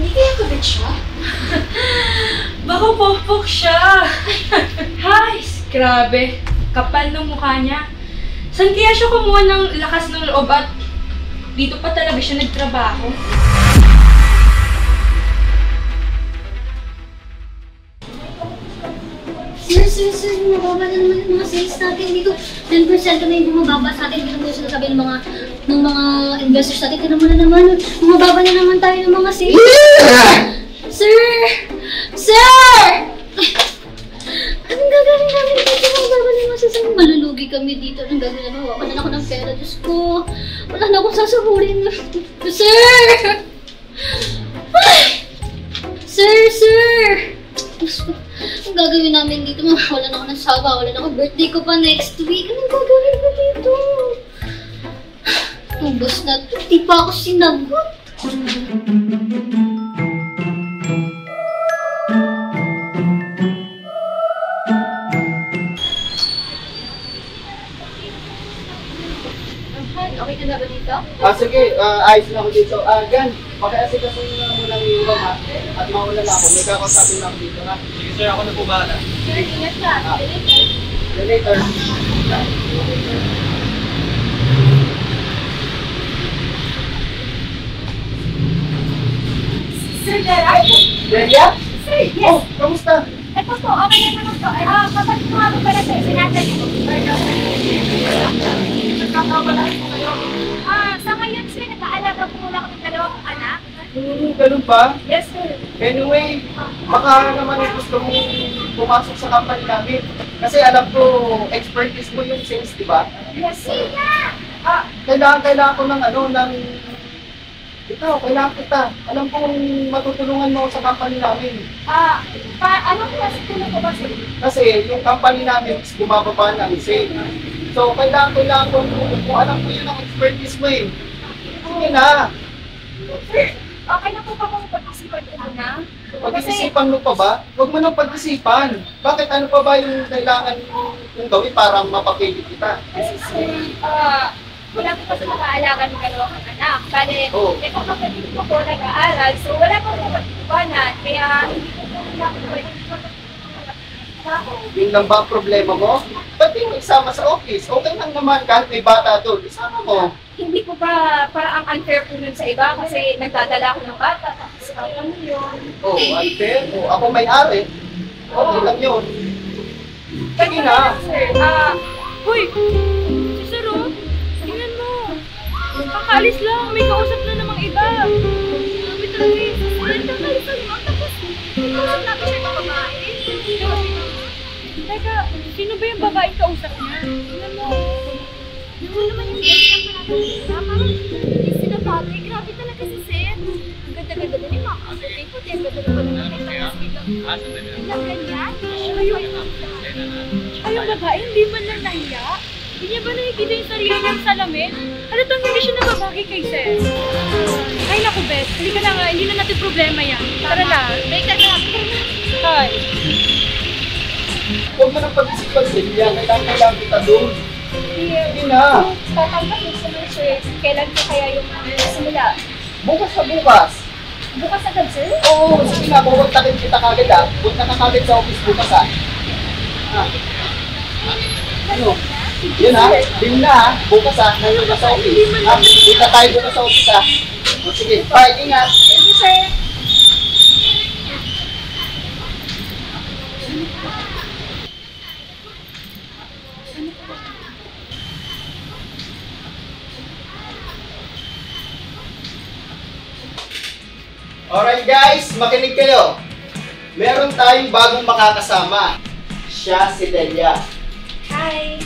Hindi kaya kabit siya? Baka pokpok siya. Hay, grabe. Kapal ng mukha niya. Saan kaya siya kumuha ng lakas ng loob at dito pa talaga siya nagtrabaho? Sir, mababa na naman yung mga sales natin dito. 10% na yung bumababa sa atin. Hindi naman yung sinasabi ng mga investors natin. Tignan mo na naman, bumababa na naman tayo ng mga sales. Sir! Anong gagawin namin dito? Bumababa na yung mga sales. Malulugi kami dito. Anong gagawin namin? Wala na ako ng pera. Diyos ko. Wala na akong sasahurin. Sir! Sir! Ang gagawin namin dito, wala na ako ng sawa, wala na ako birthday ko pa next week. Anong gagawin ko dito? Ubus na ito, di pa ako sinagot. Okay ka na ba dito? Sige, ayos na ako dito. Gan, pakiasikaso nyo na muna yung iba ha. At mauna na ako, may kakasapin na ako dito ha. Sige sir, ako na po bahala. Sir, ingat ka. See you later. Sir Gerard? Delia? Sir, yes. Oh, kamusta? Ito po, okay na naman po. Kapag po nga po pala sir, sinasali ko. Nagkakabalaan ko kayo. Sa ngayon sir, nag-aalaga po muna kami dalawang anak. Ganun ba? Yes sir. Anyway, baka naman gusto mong pumasok sa company namin. Kasi alam ko, expertise mo yung sales, di ba? Yes sir. Kailangan ko ng kailangan kita. Alam kong matutulungan mo sa company namin. Anong klase tulong ko ba sir? Kasi yung company namin is bumababa ng sale. So, kailangan ko kung alam ko yun ang expertise mo eh. Sige na. Sir, okay na po pa kung pag-isipan ko na? Pag-isipan mo pa ba? Huwag mo nang pag-isipan. Bakit ano pa ba yung kailangan yung gawin para mapapili kita? Kasi sir, wala po kasi makaalaga ng dalawang anak. Bale, may kapatid ko po nag-aaral, so wala po po pag-iwanan. Kaya hindi ko po pwede Yun lang ba ang problema mo? Ba't di mo isama sa office? Okay lang naman kahit may bata doon. Isama mo. Hindi po ba parang ang unfair po nun sa iba kasi nagdadala ako ng bata. Tapos ano yun? Unfair? Ako may-ari. Okay lang yun. Sige na. Sir, Hoy! Si Sir oh! Tingnan mo! Kakaalis lang! May kausap na namang iba! Sabi talaga eh! Sir, kakalisan mo! Tapos, kausap natin siya yung babae! Teka, sino ba yung babaeng kausap niya? Tingnan mo! Naman naman yung ganyan na natin. Parang hindi sinababi. Grabe talaga si Seth. Ang ganda-ganda din yung mga puti-puti. Ang ganda-ganda din yung mga biglang ganyan. Ay, yung babae, hindi man lang nahiya. Hindi niya ba nakikita yung sarili niyang salamin? Halatang hindi siya nababagay kay Seth. Ay, naku, Beth. Hindi ka na nga, hindi na natin problema yan. Tara na. May kagab. Hi. Huwag mo nang pag-isipan sila. Kailangan kita doon. Sige na. Tatanggap mo sir. Kailan ko kaya yung simula? Bukas na bukas. Bukas agad, sir? Oo, sige na. Pupuntakin kita kagad ha. Punta ka kagad sa office bukas ha. Ano? Yun ha. Dim na ha. Bukas ha. Nandun ka sa office. Punta tayo doon sa office ha. Sige. Bye. Ingat. Thank you, sir. Alright guys, makinig kayo. Meron tayong bagong makakasama. Siya si Delia. Hi.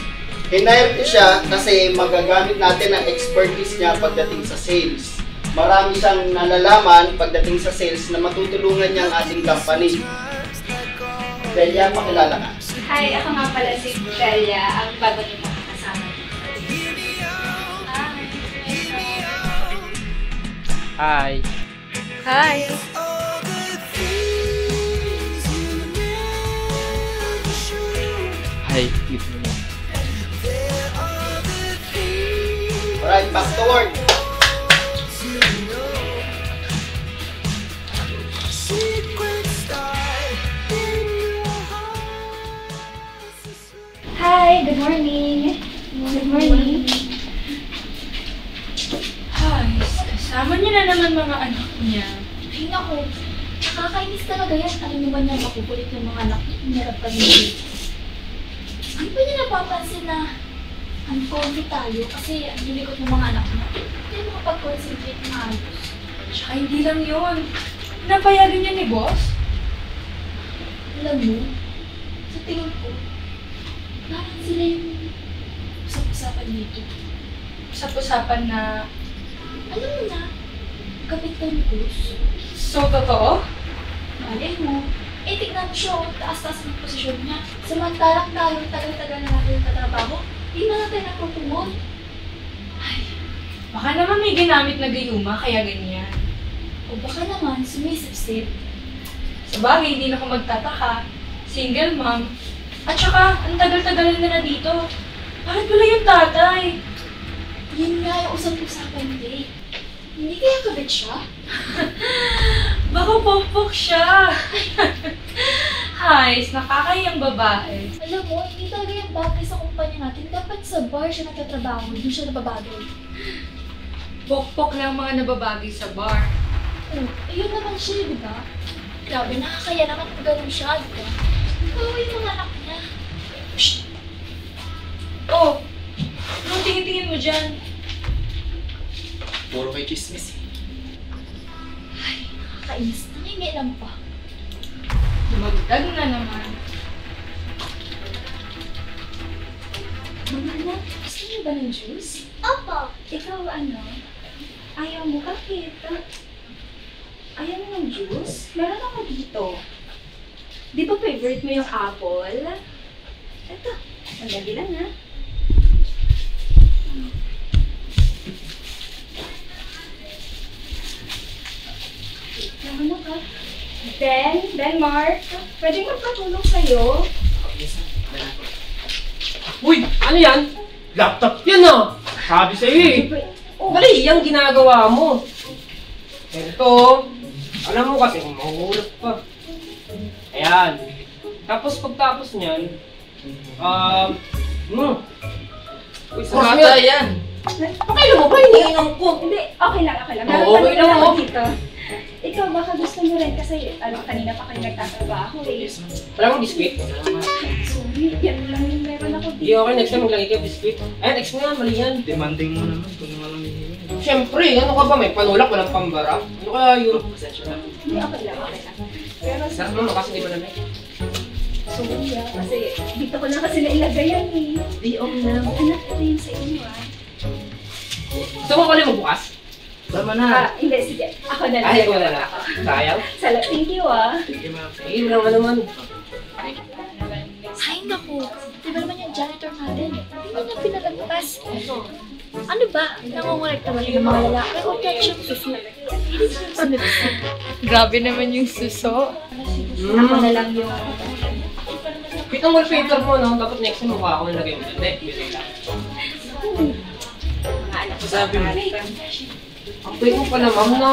Hinire ko siya kasi magagamit natin ang expertise niya pagdating sa sales. Marami siyang nalalaman pagdating sa sales na matutulungan niya ang ating company. Delia, pakilala ka. Hi, ako nga pala si Delia, ang bago niyo makakasama. Hi. Hi. Hi, good morning. Alright, back to work. morning. Good morning. Ay, kasama niya na naman mga anak niya. Ay, naku. Nakakainis talaga yan. Alam mo ba niya, makukulit yung mga anak niya. Hinarap kami dito. Ano ba niya napapansin na uncommon tayo kasi ang lilikot ng mga anak niya? Hindi makapag-concentrate na ayos. Tsaka hindi lang yun. Napayagan niya ni boss. Alam mo, sa tingin ko, parang sila yung usap-usapan dito. Usap-usapan na... Alam mo na, kapit ka ni boss. So, totoo? Malay mo, tignan mo siya, taas-taas ng posisyon niya. Samantalang tayo, tagal-tagal na natin katrabaho, di na natin napupunod. Baka naman may ginamit na gayuma, kaya ganyan. O baka naman, sumisip-sip. Sa bagay, hindi na ako magtataka. Single mom. At saka, ang tagal-tagal na dito. Bakit wala yung tatay? Yun nga yung usap-usapan nila. Hindi kaya kabit siya? Baka pokpok siya. Hays, nakakayang babae. Alam mo, hindi talaga yung bagay sa kumpanya natin. Dapat sa bar siya nagtatrabaho, doon siya nababagay. Pokpok lang mga nababagay sa bar. Oh, ayun naman siya, di ba? Grabe, nakakaya naman kung ganun siya, di ba? Kawawa yung mga anak niya. Shh! Oh! Anong tingin-tingin mo dyan? Puro kay chismis. Nakakainis. Nangingilam pa. Dumagdag na naman. Mga anak, gusto niyo ba ng juice? Opo. Ikaw ano? Ayaw mo bakit? Ayaw mo ng juice? Meron ako dito. Di ba favorite mo yung apple? Ito. Sandali lang ha. Ano ka? Ben Mark, pwedeng magpatulong sa'yo? Uy! Ano yan? Laptop yan ah! Sabi sa'yo eh! Mali yung ginagawa mo! Ito, alam mo kasi kung mahuhulap pa. Ayan. Tapos pagtapos niyan, Uy, sa bata yan! pakailan mo ba? Iniinom ko! Hindi, okay lang. Oo, okay lang ako ako. dito. Ikaw, baka gusto mo rin kasi kanina pa kayo nagtatrabaho eh. Wala mong biskuit? Sorry, yan lang yung meron ako Hindi, dito. okay. Next time maglagay kayo biskuit. Ayan, next mo yan. Mali yan. Demanding mo naman kung walang hihingi. Siyempre, ano ka ba? May panulak, walang pambara. Ano kaya yun? Pasensya na. Hindi, okay lang. Pero Sarap mo kasi di ba namin? sorry kasi dito ko lang kasi nailagay yan eh. Di, okay na. Anak, ito yung sa inyo ah. Gusto mo kunin mo bukas? Tama na. Hindi, sige. Ako na lang. Ay, ikaw na lang. Sayang. Thank you ah. Thank you, ma'am. Sige, walang ano man. Ay, naku. Di ba naman yung janitor natin? Hindi na pinalagpas. Ano ba? Nangungulekta ba yung mga lalaki o ketchup suso? Hindi siya sinabisa. Grabe naman yung suso. Ako na lang yung... Pitong wallpaper mo, no? Dapat next time mukha ako nalagay mo. Hindi, bigay lang. Mga anak ko Sabi mo. Ang quick mo pala, ma'am, no?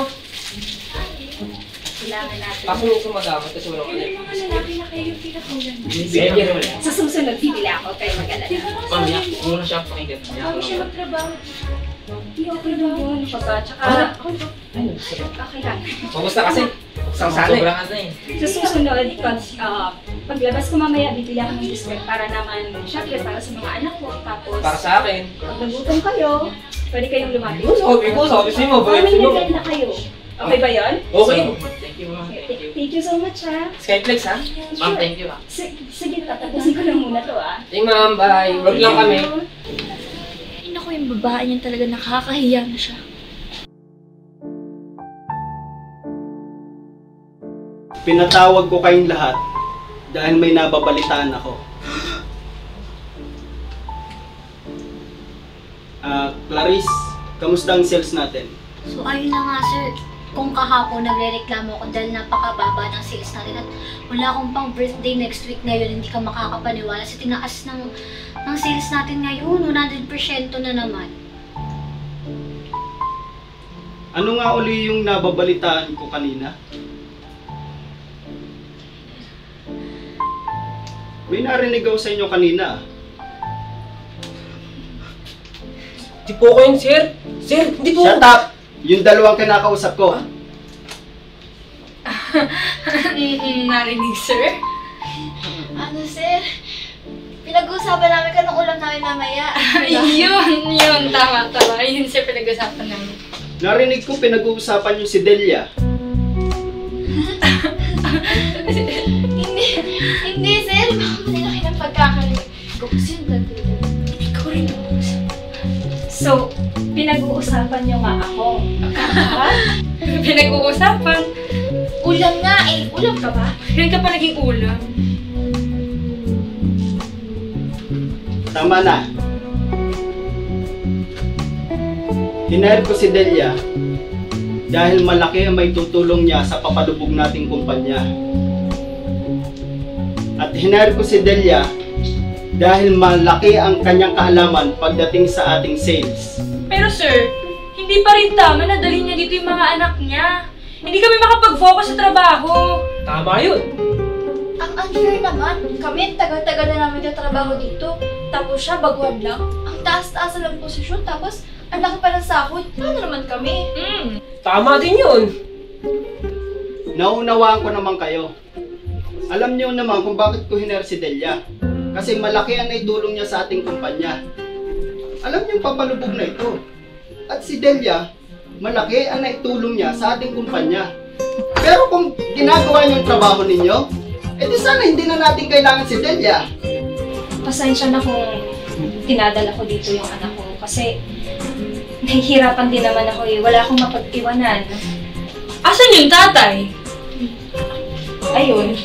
Kailangan natin. Kaso yung sumadamot kasi walang Hindi ulit. mga lalaki na kayo yung pinakawalan. Sige, wala. Sa susunod, bibili ako kayo mag-alala. Ma'am, huwag mo na siya pakinggan. Bago siya magtrabaho. Hindi okay lang yun. Tsaka, okay lang. Kumusta kasi? Isang sana eh. Sobrang ano eh. Sa susunod, paglabas ko mamaya, bibili ako ng biscuit para naman, syempre, para sa mga anak ko. Tapos, Para sa akin. pag nagutom kayo, pwede kayong lumapit. Sabi sa'yo mo, Para may boy. nagay na kayo. Okay ba yun? Okay. Thank you, ma'am. Thank you. Thank you so much, ha? Skyflex, ha? Ma'am, thank you. Sige, tatapusin ko na muna to, ah. Sige, ma'am. Bye. Work lang kami. Ay, naku, yung babae niyan talaga nakakahiya na siya. Pinatawag ko kayong lahat dahil may nababalitaan ako. Clarice, kamusta ang sales natin? So ayun na nga sir, kung kahapon nagre-reklamo ako dahil napakababa ng sales natin at wala akong pang birthday next week ngayon, hindi ka makakapaniwala sa tinaas ng sales natin ngayon, 100% na naman. Ano nga uli yung nababalitaan ko kanina? May narinig ako sa inyo kanina. Di po ko yun, sir. Sir, hindi po. Shut up! Yung dalawang kinakausap ko. Narinig, sir? Ano, sir? Pinag-uusapan namin ka ng ulam namin mamaya. Yun. Tama. Yun, sir, pinag-usapan namin. Narinig ko pinag-uusapan yung si Delia. Hindi, sir. Baka malaki ng pagkakarinig ko. Kasi yung nagdudod. Ikaw rin nag-uusap. So, pinag-uusapan niyo nga ako. Pinag-uusapan? Ulam nga eh. Ulam ka ba? Kailan ka pa naging ulam? Tama na. Hinahir ko si Delia dahil malaki ang may tutulong niya sa papadubog nating kumpanya. At hinahir ko si Delia dahil malaki ang kanyang kaalaman pagdating sa ating sales. Pero sir, hindi pa rin tama na dalhin niya dito yung mga anak niya. Hindi kami makapag-focus sa trabaho. Tama yun. Ang unfair naman. Kami, tagal-tagal na namin yung trabaho dito. Tapos siya, baguhan lang. Ang taas-taas na lang posisyon. Tapos, ang laki pa ng sahod. Paano naman kami? Tama din yun. Naunawaan ko naman kayo. Alam niyo naman kung bakit ko hinahir si Delia. Kasi malaki ang naitulong niya sa ating kumpanya. Alam niyo yung papalubog na ito. At si Delia, malaki ang naitulong niya sa ating kumpanya. Pero kung ginagawa niyo yung trabaho ninyo, edi sana hindi na natin kailangan si Delia. Pasensya na kung tinadala ko dito yung anak ko kasi nahihirapan din naman ako eh. Wala akong mapag-iwanan. Asan yung tatay? Ayun,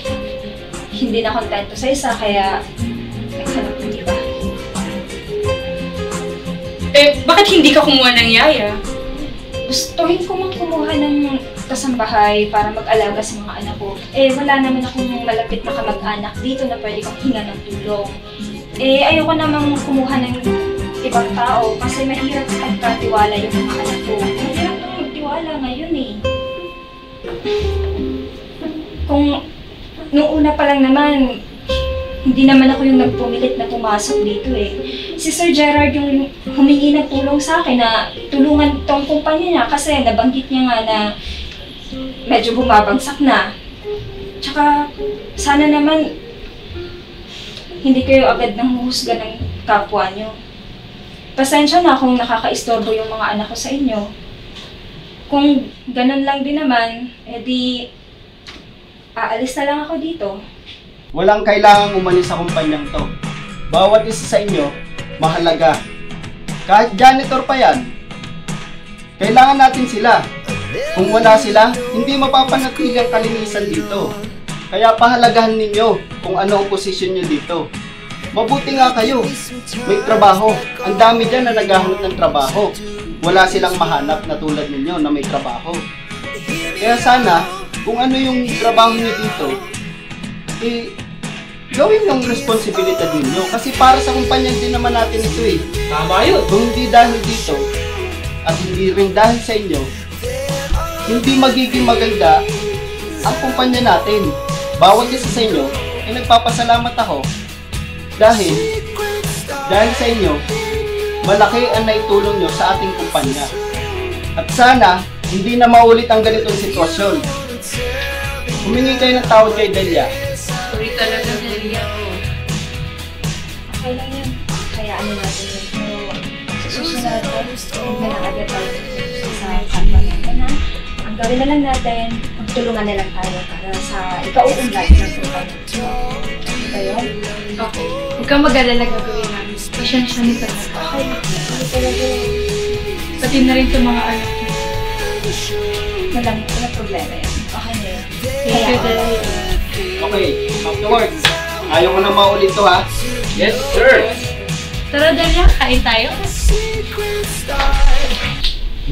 hindi na kontento sa isa kaya naghanap ng iba. Bakit hindi ka kumuha ng yaya? Gustuhin ko mang kumuha ng kasambahay para mag-alaga sa mga anak ko. Wala naman akong malapit na kamag-anak dito na pwede kong hinga ng tulong. Ayoko namang kumuha ng ibang tao kasi mahirap pagkatiwala yung mga anak ko. Mahirap nang magtiwala ngayon eh. Kung nung una pa lang naman, hindi naman ako yung nagpumilit na pumasok dito eh. Si Sir Gerard yung humingi ng tulong sa akin na tulungan tong kumpanya niya kasi nabanggit niya nga na medyo bumabagsak na. Tsaka sana naman hindi kayo agad nang huhusga ng kapwa niyo. Pasensya na kung nakakaistorbo yung mga anak ko sa inyo. Kung ganun lang din naman, edi aalis na lang ako dito. Walang kailangang umalis sa kumpanyang to. Bawat isa sa inyo, mahalaga. Kahit janitor pa yan, kailangan natin sila. Kung wala sila, hindi mapapanatili ang kalinisan dito. Kaya pahalagahan ninyo kung ano ang posisyon nyo dito. Mabuti nga kayo, may trabaho. Ang dami dyan na naghahanap ng trabaho. Wala silang mahanap na tulad ninyo na may trabaho. Kaya sana, kung ano yung trabaho nyo dito, gawin yung responsibilidad ninyo. Kasi para sa kumpanya din naman natin ito eh. Tama yun. Kung hindi dahil dito, at hindi rin dahil sa inyo, hindi magiging maganda ang kumpanya natin. Bawat isa sa inyo, ay nagpapasalamat ako dahil sa inyo, malaki ang naitulong nyo sa ating kumpanya. At sana, hindi na maulit ang ganitong sitwasyon. Humingi kayo ng tawad kay Delia. Sorry talaga, Delia. Okay lang yan. Hayaan na natin yun. Pero sa susunod, huwag na lang agad tayo sa kapwa natin ha. Ang gawin na lang natin, magtulungan na lang tayo para sa ikauunlad ng kumpanya. Ito yun? Okay. Huwag kang mag-alala gagawin namin. Pasensya na talaga. Okay. Ano talaga? Pati na rin sa mga anak mo. Walang problema yan. Okay na yun. Thank you, Delia. Okay, afterwards. Ayaw ko na maulit to ha. Yes, sir. Tara, Delia. Kain tayo.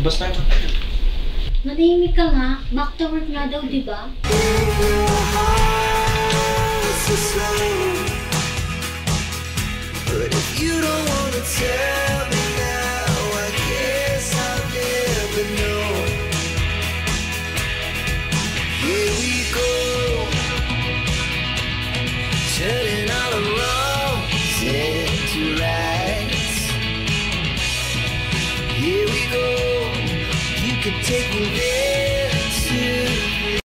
Basta Manahimik ka nga. Back to work na daw, di ba? But if you don't wanna tell me now, I guess I'll never know. Here we go, turning all the wrongs into rights. could take me there.